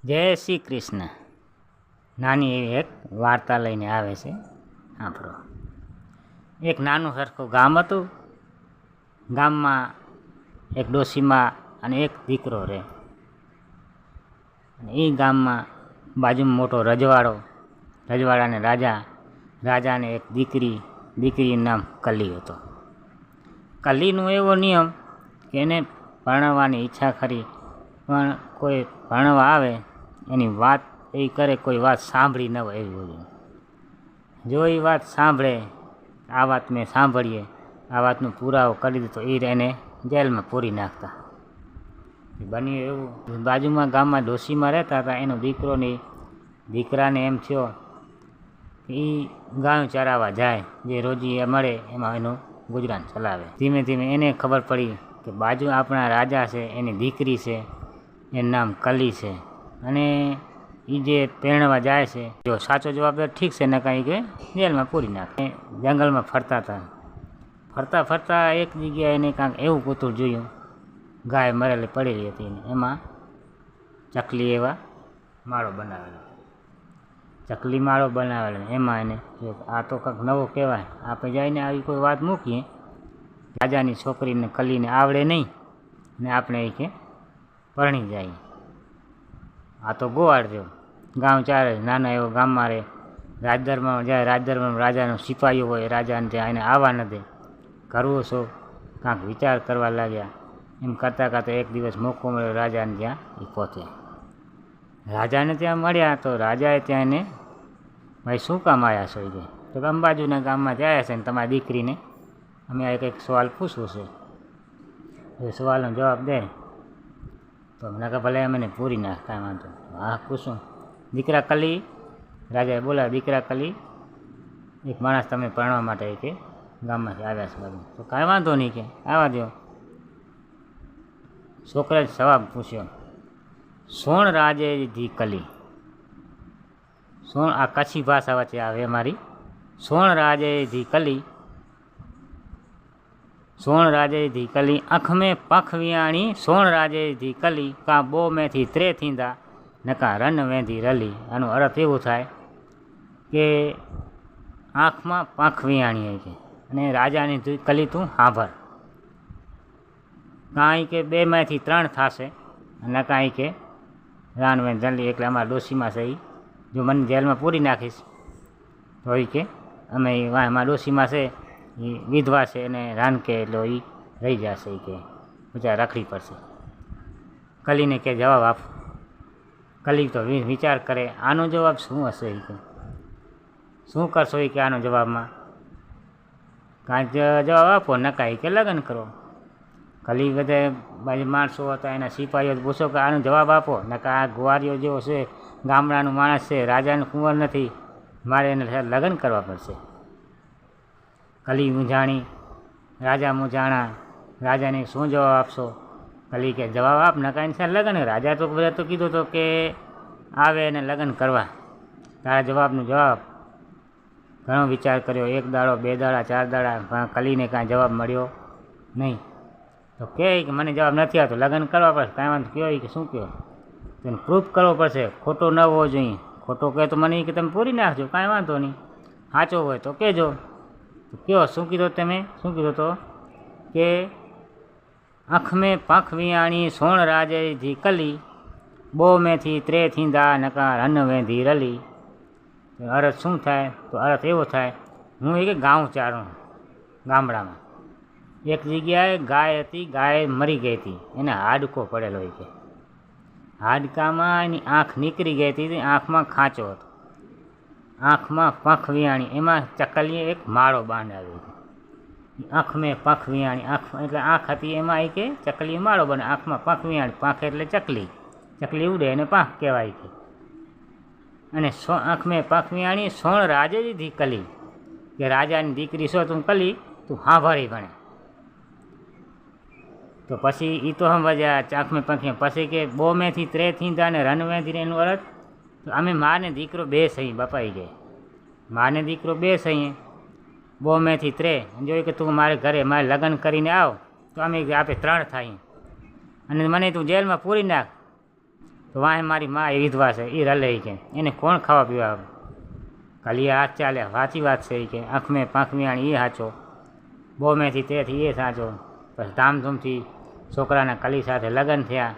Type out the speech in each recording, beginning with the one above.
જય શ્રી કૃષ્ણ. નાની એવી એક વાર્તા લઈને આવે છે. આપણો એક નાનું સરખું ગામ હતું. ગામમાં એક ડોશીમાં અને એક દીકરો રહે. અને એ ગામમાં બાજુમાં મોટો રજવાડાને રાજાને એક દીકરીનું નામ કલી હતો. કલીનો એવો નિયમ કે એને પરણવાની ઈચ્છા ખરી, પણ કોઈ ભણવા આવે એની વાત એ કરે, કોઈ વાત સાંભળી ન હોય એવી બધું. જો એ વાત સાંભળે, આ વાત મેં સાંભળીએ, આ વાતનો પુરાવો કરી દીધો, એ એને જેલમાં પૂરી નાખતા. બન્યું એવું, બાજુમાં ગામમાં ડોશીમાં રહેતા હતા. એનો દીકરાને એમ થયો કે એ ગાયું ચરાવવા જાય, જે રોજી મળે એમાં એનું ગુજરાન ચલાવે. ધીમે ધીમે એને ખબર પડી કે બાજુ આપણા રાજા છે, એની દીકરી છે, એનું નામ કલી છે, અને એ જે પરણવા જાય છે, જો સાચો જવાબ ઠીક છે, ને કાંઈ કે જેલમાં પૂરી નાખે. જંગલમાં ફરતા હતા. ફરતા એક જગ્યાએ એને કાંઈક એવું કૂતરું જોયું, ગાય મરેલી પડેલી હતી, ને એમાં ચકલી એવા માળો બનાવેલો. એમાં એને આ તો કંઈક નવો કહેવાય, આપણે જઈને આવી કોઈ વાત મૂકીએ, રાજાની છોકરીને કલીને આવડે નહીં, ને આપણે એ કે પરણી જાય. આ તો ગોવાળ રહ્યો, ગામ ચારે નાના એવો ગામમાં રહે. રાજદરબારમાં જાય, રાજદરબારમાં રાજાનો સિપાહીઓ હોય, રાજાને ત્યાં એને આવવા ન દે. કરવું શું, કાંઈક વિચાર કરવા લાગ્યા. એમ કરતાં એક દિવસ મોકો મળ્યો, રાજાને ત્યાં એ પહોંચે. રાજાને ત્યાં મળ્યા તો રાજાએ ત્યાં એને, ભાઈ શું કામ આવ્યા છો? એ તો અંબાજુના ગામમાં જાય છે ને તમારી દીકરીને અમે આ કંઈક સવાલ પૂછવું છે. એ સવાલનો જવાબ દે તો મને કહે ભલે મને પૂરી નાખ, કાંઈ વાંધો. હા પૂછું. દીકરા કલી, રાજાએ બોલાવ્યા, દીકરા કલી, એક માણસ તમે પરણવા માટે કે ગામમાંથી આવ્યા છે બધું. તો કાંઈ વાંધો નહીં, કે આવવા દો. છોકરાએ જવાબ પૂછ્યો, સોણ રાજે ધી કલી. સોણ, આ કચ્છી ભાષા વચ્ચે આવે મારી. સોણ રાજે ધી કલી, સોણ રાજે ધી કલી, આંખ મેં પખ વિયાણી. સોણ રાજે ધી કલી, કાં બો મેંથી ત્રે થીંદા, નકા રન વેંધી રલી. આનો અર્થ એવું થાય કે આંખમાં પાંખ વિયાણી હોય છે, અને રાજાની કલી તું સાંભળ. કાંઈ કે બેમાંથી ત્રણ થશે, અને કાંઈ કે રાન વેન રલી. એટલે અમારા ડોશીમાં છે, એ જો મને જેલમાં પૂરી નાખીશ તો એ કે અમે અમારા ડોશીમાં છે એ વિધવા છે, અને રાન કે એટલે એ રહી જશે. એ કે બચારા રખડી પડશે. કલીને કે જવાબ આપ. કલી તો વિચાર કરે, આનો જવાબ શું હશે? એ કે શું કરશો? એ કે આનો જવાબમાં કાંઈક જવાબ આપો, નકા એ કે લગ્ન કરો. કલી બધે બાજુ માણસો હતા, એના સિપાહીઓ પૂછો કે આનો જવાબ આપો, નકા આ ગુવારીઓ જેવો છે, ગામડાનું માણસ છે, રાજાનું કુંવર નથી, મારે એને લગ્ન કરવા પડશે. કલી મૂંઝાણી, રાજા મૂંઝાણા. રાજાને શું જવાબ આપશો? કલી કે જવાબ આપ, નકા એની સાથે લગ્ન. રાજા તો બધા તો કીધું તો કે આવે એને લગ્ન કરવા. તારા જવાબનો જવાબ. ઘણો વિચાર કર્યો, 1 દાડો 2 દાડા 4 દાડા, પણ કલીને કાંઈ જવાબ મળ્યો નહીં. તો કે મને જવાબ નથી આવતો, લગ્ન કરવા પડશે. કાંઈ વાંધો, કયો કે શું કહો? તેને પ્રૂફ કરવો પડશે, ખોટો ન હોવો જોઈએ. ખોટો કહે તો મને કે તમે પૂરી નાખજો, કાંઈ વાંધો નહીં. સાચો હોય તો કહેજો. તો કયો શું કીધો તમે? શું કીધો તો કે આંખ મેં પાંખ વિયાણી, સોણ રાજે ધી કલી, બો મેંથી ત્રે થીંદા, નકા રન વેંધી રલી. અર્થ શું થાય? તો અર્થ એવો થાય, હું એ કે ગાઉં ચારું ગામડામાં એક જગ્યાએ ગાય હતી, ગાય મરી ગઈ હતી, એને હાડકો પડેલો હોય કે હાડકામાં એની આંખ નીકળી ગઈ હતી, આંખમાં ખાંચો હતો, આંખમાં પંખ વિયાણી. એમાં ચકલીએ એક માળો બાંધાવ્યો હતો. આંખ મેં પંખ વિયાણી, આંખ એટલે આંખ હતી, એમાં એ કે ચકલીએ માળો બને, આંખમાં પંખ વિયાણી. પાંખ એટલે ચકલી ઉડે એને પાંખ કહેવાય કે. અને આંખ મેં પંખ વિયાણી, સોણ રાજે ધી કલી, કે રાજાની દીકરી છો તું કલી, તું સાંભળી ભણે. તો પછી એ તો સમજ્યા આંખ મેં પંખી. પછી કે બો મેંથી ત્રે થીંદા ને રન વેંધી. એનું અર્થ તો અમે માને દીકરો બે સહી બપાઈ ગયે, માને દીકરો બે સહીએ. બો મેંથી ત્રે જોયું કે તું મારે ઘરે મારે લગ્ન કરીને આવ તો અમે આપણે 3 થાય, અને મને તું જેલમાં પૂરી નાખ તો વાંહે મારી મા એ વિધવા છે એ રલે કે એને કોણ ખાવા પીવા આવે? ખાલી હાથ ચાલે, સાચી વાત છે એ કે આંખ મેં પાંખ મિયાણી એ સાચો, બહુ મેંથી તેથી એ સાચો. પછી ધામધૂમથી છોકરાના કલી સાથે લગ્ન થયા,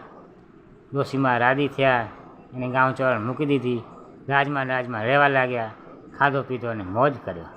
ડોશીમાં રાજી થયા, એને ગામ ચવાણ મૂકી દીધી, રાજમાં રહેવા લાગ્યા, ખાધો પીધો અને મોજ કર્યો.